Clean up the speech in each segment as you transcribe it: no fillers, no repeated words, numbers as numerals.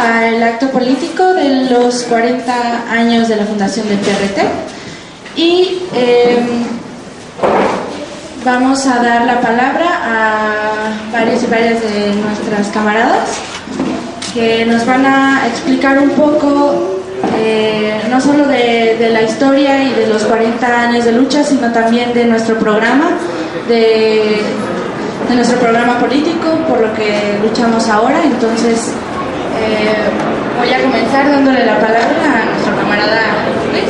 al acto político de los 40 años de la fundación del PRT y vamos a dar la palabra a varios y varias de nuestras camaradas que nos van a explicar un poco no solo de la historia y de los 40 años de lucha, sino también de nuestro programa, de nuestro programa político, por lo que luchamos ahora. Entonces voy a comenzar dándole la palabra a nuestro camarada Luis.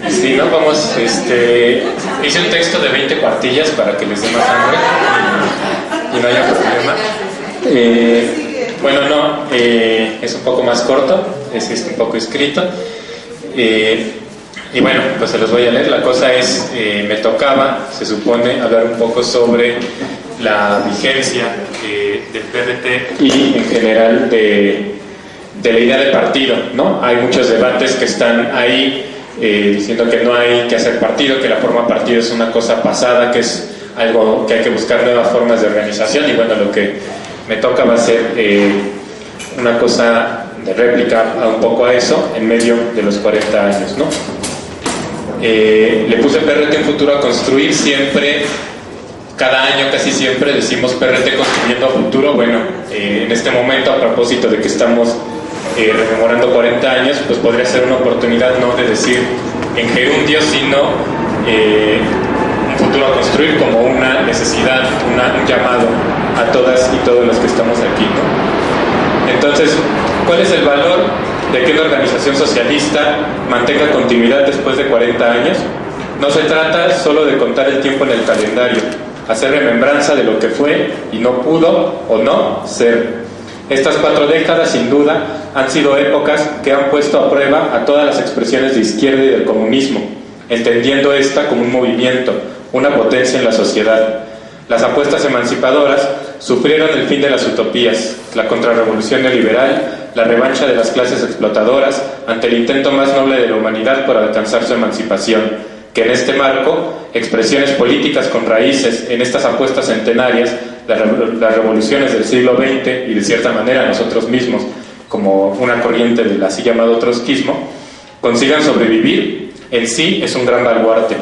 Sí, no, vamos, hice un texto de 20 cuartillas para que les dé más hambre y no haya problema. Bueno, no, es un poco más corto, es un poco escrito. Y bueno, pues se los voy a leer. La cosa es, me tocaba, se supone, hablar un poco sobre la vigencia del PRT y en general de la idea de partido, ¿no? Hay muchos debates que están ahí diciendo que no hay que hacer partido, que la forma partido es una cosa pasada, que es algo que hay que buscar nuevas formas de organización. Y bueno, lo que me toca va a ser una cosa de réplica un poco a eso en medio de los 40 años, ¿no? Le puse PRT en futuro a construir. Siempre, cada año casi siempre decimos PRT construyendo a futuro. Bueno, en este momento, a propósito de que estamos rememorando 40 años, pues podría ser una oportunidad no de decir en gerundio, sino un futuro a construir como una necesidad, un llamado a todas y todos los que estamos aquí, ¿no? Entonces, ¿cuál es el valor de que una organización socialista mantenga continuidad después de 40 años? No se trata solo de contar el tiempo en el calendario, hacer remembranza de lo que fue y no pudo o no ser. Estas 4 décadas, sin duda, han sido épocas que han puesto a prueba a todas las expresiones de izquierda y del comunismo, entendiendo esta como un movimiento, una potencia en la sociedad. Las apuestas emancipadoras sufrieron el fin de las utopías, la contrarrevolución neoliberal, la revancha de las clases explotadoras ante el intento más noble de la humanidad por alcanzar su emancipación, que en este marco, expresiones políticas con raíces en estas apuestas centenarias, las revoluciones del siglo XX y de cierta manera nosotros mismos, como una corriente del así llamado trotskismo, consigan sobrevivir, en sí es un gran baluarte.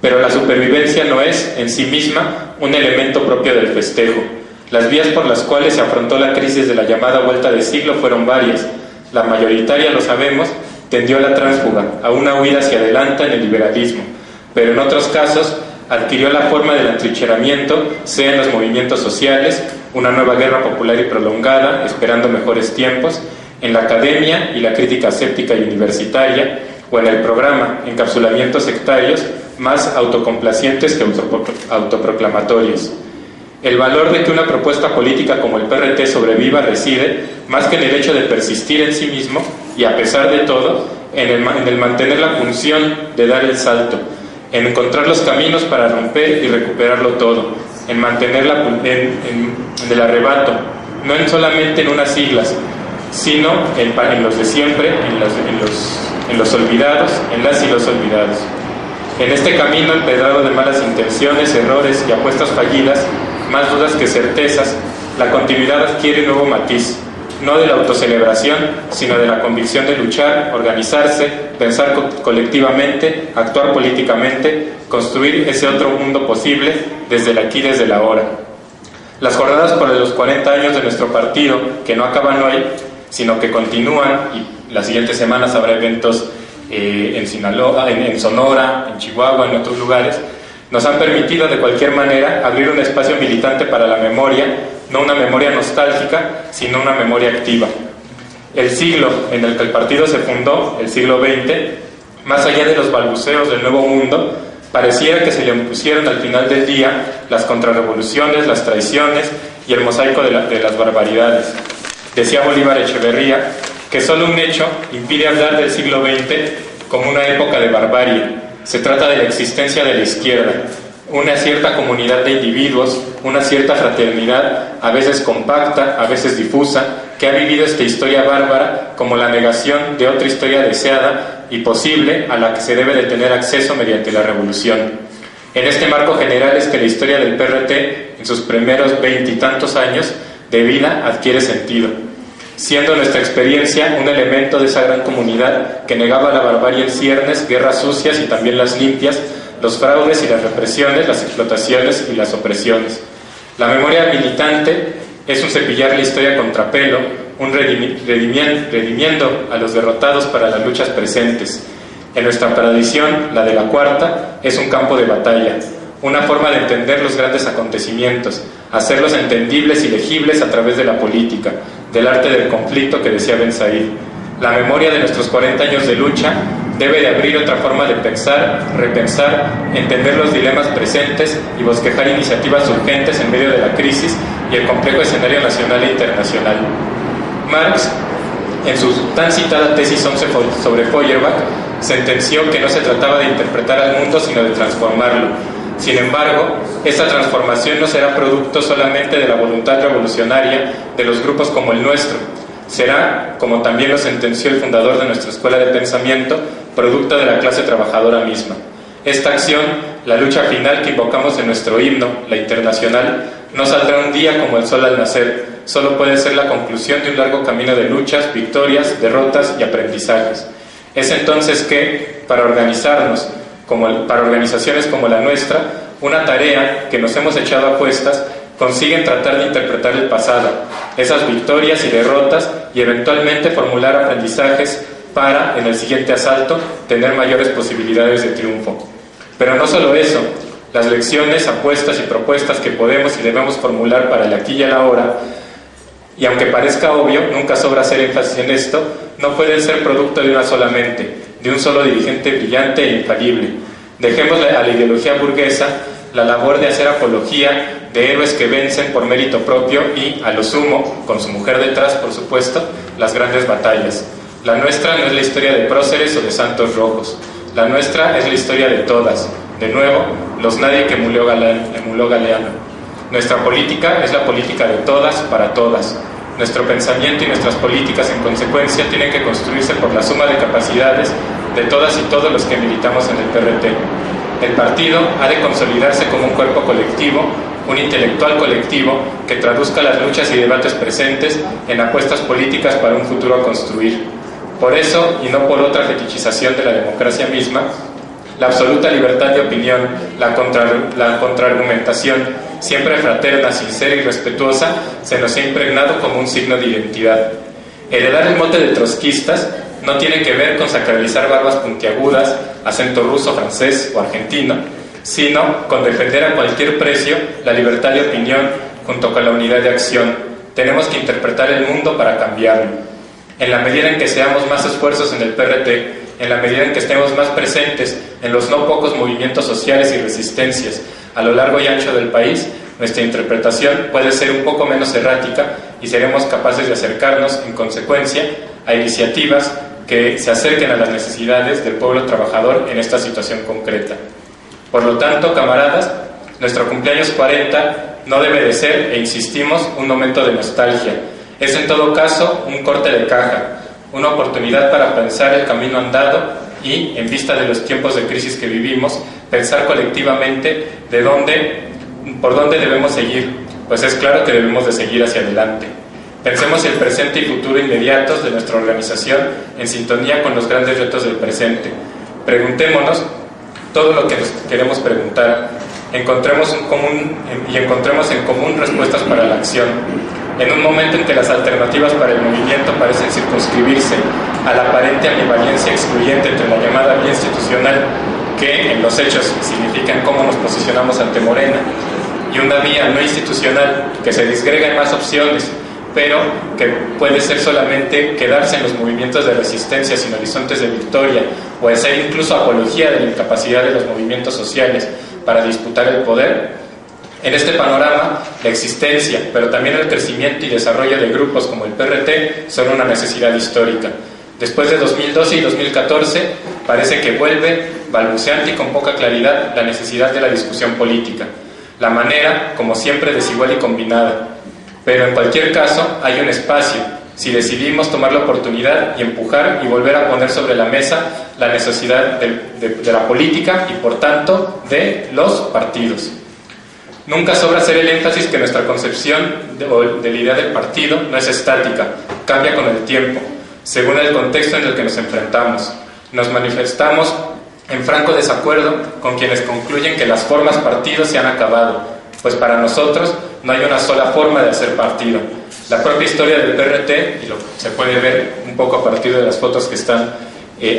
Pero la supervivencia no es, en sí misma, un elemento propio del festejo. Las vías por las cuales se afrontó la crisis de la llamada vuelta de siglo fueron varias. La mayoritaria, lo sabemos, tendió a la tránsfuga, a una huida hacia adelante en el liberalismo, pero en otros casos adquirió la forma del atrincheramiento, sea en los movimientos sociales, una nueva guerra popular y prolongada, esperando mejores tiempos, en la academia y la crítica escéptica y universitaria, o en el programa, encapsulamientos sectarios más autocomplacientes que autoproclamatorios. El valor de que una propuesta política como el PRT sobreviva reside, más que en el hecho de persistir en sí mismo, y a pesar de todo, en el mantener la función de dar el salto, en encontrar los caminos para romper y recuperarlo todo, en mantener en el arrebato, no solamente en unas siglas, sino en los de siempre, en los olvidados, en las y los olvidados. En este camino empedrado de malas intenciones, errores y apuestas fallidas, más dudas que certezas, la continuidad adquiere un nuevo matiz, no de la autocelebración, sino de la convicción de luchar, organizarse, pensar colectivamente, actuar políticamente, construir ese otro mundo posible desde el aquí y desde el ahora. Las jornadas por los 40 años de nuestro partido, que no acaban hoy, sino que continúan, y las siguientes semanas habrá eventos en Sinaloa, en Sonora, en Chihuahua, en otros lugares, nos han permitido de cualquier manera abrir un espacio militante para la memoria, no una memoria nostálgica, sino una memoria activa. El siglo en el que el partido se fundó, el siglo XX, más allá de los balbuceos del nuevo mundo, pareciera que se le impusieron al final del día las contrarrevoluciones, las traiciones y el mosaico de las barbaridades. Decía Bolívar Echeverría que solo un hecho impide hablar del siglo XX como una época de barbarie. Se trata de la existencia de la izquierda, una cierta comunidad de individuos, una cierta fraternidad, a veces compacta, a veces difusa, que ha vivido esta historia bárbara como la negación de otra historia deseada y posible a la que se debe de tener acceso mediante la revolución. En este marco general es que la historia del PRT, en sus primeros 20 y tantos años de vida, adquiere sentido, siendo nuestra experiencia un elemento de esa gran comunidad que negaba la barbarie en ciernes, guerras sucias y también las limpias, los fraudes y las represiones, las explotaciones y las opresiones. La memoria militante es un cepillar la historia contrapelo, un redimiendo a los derrotados para las luchas presentes. En nuestra tradición, la de la cuarta, es un campo de batalla, una forma de entender los grandes acontecimientos, hacerlos entendibles y legibles a través de la política, del arte del conflicto que decía Ben Said. La memoria de nuestros 40 años de lucha debe de abrir otra forma de pensar, repensar, entender los dilemas presentes y bosquejar iniciativas urgentes en medio de la crisis y el complejo escenario nacional e internacional. Marx, en su tan citada tesis 11 sobre Feuerbach, sentenció que no se trataba de interpretar al mundo, sino de transformarlo. Sin embargo, esta transformación no será producto solamente de la voluntad revolucionaria de los grupos como el nuestro. Será, como también lo sentenció el fundador de nuestra escuela de pensamiento, producto de la clase trabajadora misma. Esta acción, la lucha final que invocamos en nuestro himno, la Internacional, no saldrá un día como el sol al nacer, solo puede ser la conclusión de un largo camino de luchas, victorias, derrotas y aprendizajes. Es entonces que, para organizarnos, para organizaciones como la nuestra, una tarea que nos hemos echado a cuestas, consiguen tratar de interpretar el pasado, esas victorias y derrotas, y eventualmente formular aprendizajes para, en el siguiente asalto, tener mayores posibilidades de triunfo. Pero no solo eso, las lecciones, apuestas y propuestas que podemos y debemos formular para el aquí y el ahora, y aunque parezca obvio, nunca sobra hacer énfasis en esto, no pueden ser producto de una sola mente, de un solo dirigente brillante e infalible. Dejemos a la ideología burguesa la labor de hacer apología de héroes que vencen por mérito propio y, a lo sumo, con su mujer detrás, por supuesto, las grandes batallas. La nuestra no es la historia de próceres o de santos rojos. La nuestra es la historia de todas. De nuevo, los nadie que emuló Galeano. Nuestra política es la política de todas para todas. Nuestro pensamiento y nuestras políticas, en consecuencia, tienen que construirse por la suma de capacidades de todas y todos los que militamos en el PRT. El partido ha de consolidarse como un cuerpo colectivo, un intelectual colectivo que traduzca las luchas y debates presentes en apuestas políticas para un futuro a construir. Por eso, y no por otra fetichización de la democracia misma, la absoluta libertad de opinión, la contraargumentación, siempre fraterna, sincera y respetuosa, se nos ha impregnado como un signo de identidad. Heredar el mote de trotskistas no tiene que ver con sacralizar barbas puntiagudas, acento ruso, francés o argentino, sino con defender a cualquier precio la libertad de opinión junto con la unidad de acción. Tenemos que interpretar el mundo para cambiarlo. En la medida en que seamos más esfuerzos en el PRT, en la medida en que estemos más presentes en los no pocos movimientos sociales y resistencias a lo largo y ancho del país, nuestra interpretación puede ser un poco menos errática y seremos capaces de acercarnos, en consecuencia, a iniciativas que se acerquen a las necesidades del pueblo trabajador en esta situación concreta. Por lo tanto, camaradas, nuestro cumpleaños 40 no debe de ser, e insistimos, un momento de nostalgia. Es en todo caso un corte de caja, una oportunidad para pensar el camino andado y, en vista de los tiempos de crisis que vivimos, pensar colectivamente por dónde debemos seguir, pues es claro que debemos de seguir hacia adelante. Pensemos el presente y futuro inmediatos de nuestra organización en sintonía con los grandes retos del presente. Preguntémonos todo lo que nos queremos preguntar. Encontremos en común respuestas para la acción. En un momento en que las alternativas para el movimiento parecen circunscribirse a la aparente ambivalencia excluyente entre la llamada vía institucional, que en los hechos significan cómo nos posicionamos ante Morena, y una vía no institucional que se disgrega en más opciones, pero que puede ser solamente quedarse en los movimientos de resistencia sin horizontes de victoria, o hacer incluso apología de la incapacidad de los movimientos sociales para disputar el poder. En este panorama, la existencia, pero también el crecimiento y desarrollo de grupos como el PRT son una necesidad histórica. Después de 2012 y 2014, parece que vuelve, balbuceante y con poca claridad, la necesidad de la discusión política. La manera, como siempre, desigual y combinada. Pero en cualquier caso, hay un espacio, si decidimos tomar la oportunidad y empujar y volver a poner sobre la mesa la necesidad de la política y, por tanto, de los partidos. Nunca sobra hacer el énfasis que nuestra concepción de la idea del partido no es estática, cambia con el tiempo, según el contexto en el que nos enfrentamos. Nos manifestamos en franco desacuerdo con quienes concluyen que las formas partido se han acabado, pues para nosotros no hay una sola forma de hacer partido. La propia historia del PRT, y se puede ver un poco a partir de las fotos que están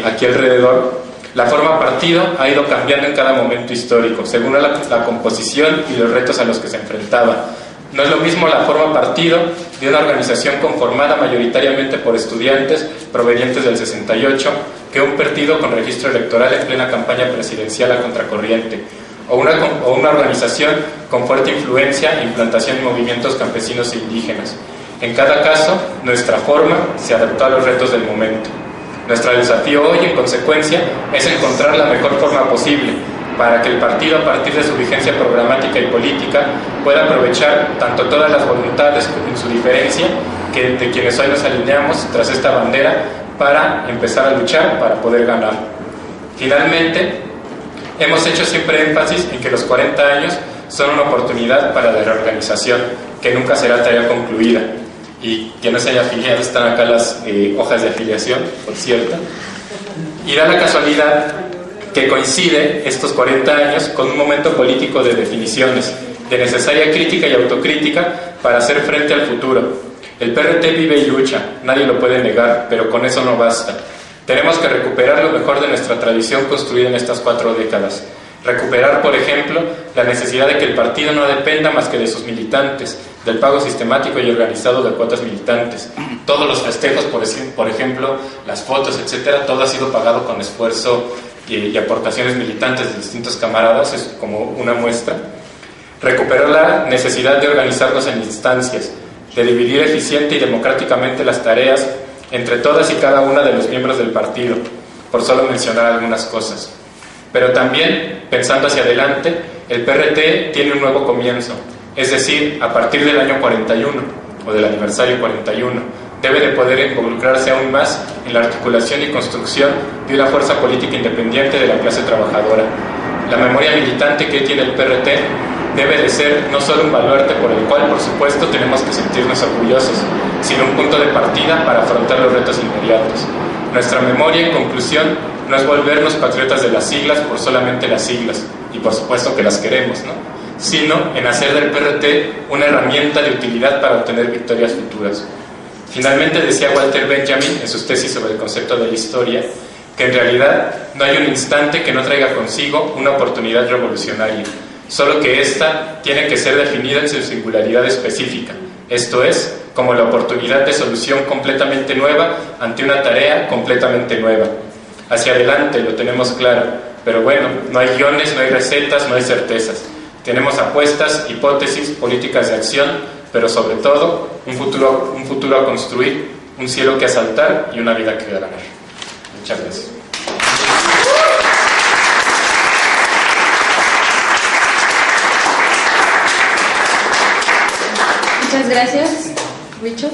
aquí alrededor, la forma partido ha ido cambiando en cada momento histórico, según la composición y los retos a los que se enfrentaba. No es lo mismo la forma partido de una organización conformada mayoritariamente por estudiantes provenientes del 68 que un partido con registro electoral en plena campaña presidencial a contracorriente, o una organización con fuerte influencia e implantación en movimientos campesinos e indígenas. En cada caso, nuestra forma se adaptó a los retos del momento. Nuestro desafío hoy, en consecuencia, es encontrar la mejor forma posible para que el partido, a partir de su vigencia programática y política, pueda aprovechar tanto todas las voluntades en su diferencia de quienes hoy nos alineamos tras esta bandera para empezar a luchar para poder ganar. Finalmente, hemos hecho siempre énfasis en que los 40 años son una oportunidad para la reorganización, que nunca será tarea concluida. Y quien no se haya afiliado, están acá las hojas de afiliación, por cierto. Y da la casualidad que coincide estos 40 años con un momento político de definiciones, de necesaria crítica y autocrítica para hacer frente al futuro. El PRT vive y lucha, nadie lo puede negar, pero con eso no basta. Tenemos que recuperar lo mejor de nuestra tradición construida en estas 4 décadas. Recuperar, por ejemplo, la necesidad de que el partido no dependa más que de sus militantes, del pago sistemático y organizado de cuotas militantes. Todos los festejos, por ejemplo, las fotos, etcétera, todo ha sido pagado con esfuerzo y aportaciones militantes de distintos camaradas, es como una muestra. Recuperar la necesidad de organizarnos en instancias, de dividir eficiente y democráticamente las tareas entre todas y cada una de los miembros del partido, por solo mencionar algunas cosas. Pero también, pensando hacia adelante, el PRT tiene un nuevo comienzo, es decir, a partir del año 41, o del aniversario 41, debe de poder involucrarse aún más en la articulación y construcción de una fuerza política independiente de la clase trabajadora. La memoria militante que tiene el PRT debe de ser no solo un baluarte por el cual, por supuesto, tenemos que sentirnos orgullosos, sino un punto de partida para afrontar los retos inmediatos. Nuestra memoria, en conclusión, no es volvernos patriotas de las siglas por solamente las siglas, y por supuesto que las queremos, ¿no?, sino en hacer del PRT una herramienta de utilidad para obtener victorias futuras. Finalmente, decía Walter Benjamin en sus tesis sobre el concepto de la historia, que en realidad no hay un instante que no traiga consigo una oportunidad revolucionaria, solo que ésta tiene que ser definida en su singularidad específica, esto es, como la oportunidad de solución completamente nueva ante una tarea completamente nueva. Hacia adelante lo tenemos claro, pero bueno, no hay guiones, no hay recetas, no hay certezas. Tenemos apuestas, hipótesis, políticas de acción, pero sobre todo un futuro a construir, un cielo que asaltar y una vida que ganar. Muchas gracias. Muchas gracias, Richo.